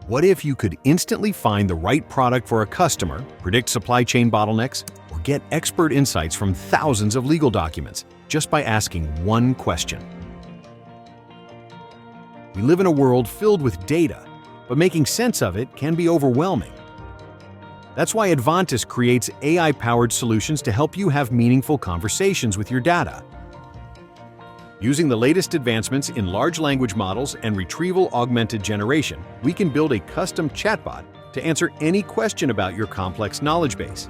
What if you could instantly find the right product for a customer, predict supply chain bottlenecks, or get expert insights from thousands of legal documents just by asking one question? We live in a world filled with data, but making sense of it can be overwhelming. That's why Edvantis creates AI-powered solutions to help you have meaningful conversations with your data. Using the latest advancements in large language models and retrieval-augmented generation, we can build a custom chatbot to answer any question about your complex knowledge base.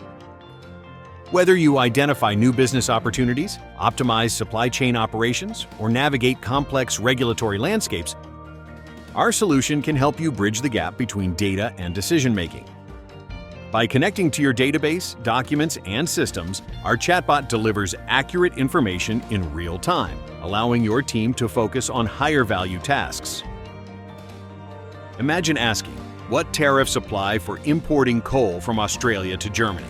Whether you identify new business opportunities, optimize supply chain operations, or navigate complex regulatory landscapes, our solution can help you bridge the gap between data and decision-making. By connecting to your database, documents, and systems, our chatbot delivers accurate information in real time, allowing your team to focus on higher-value tasks. Imagine asking, what tariffs apply for importing coal from Australia to Germany?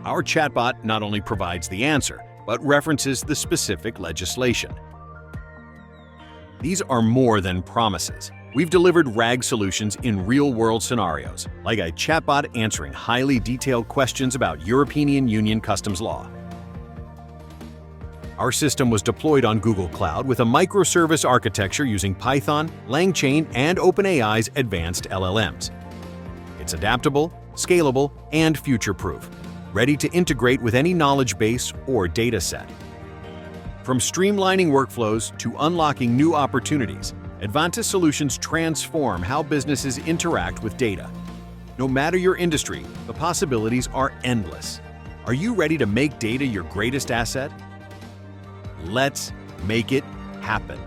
Our chatbot not only provides the answer, but references the specific legislation. These are more than promises. We've delivered RAG solutions in real-world scenarios, like a chatbot answering highly detailed questions about European Union customs law. Our system was deployed on Google Cloud with a microservice architecture using Python, LangChain, and OpenAI's advanced LLMs. It's adaptable, scalable, and future-proof, ready to integrate with any knowledge base or data set. From streamlining workflows to unlocking new opportunities, Edvantis solutions transform how businesses interact with data. No matter your industry, the possibilities are endless. Are you ready to make data your greatest asset? Let's make it happen.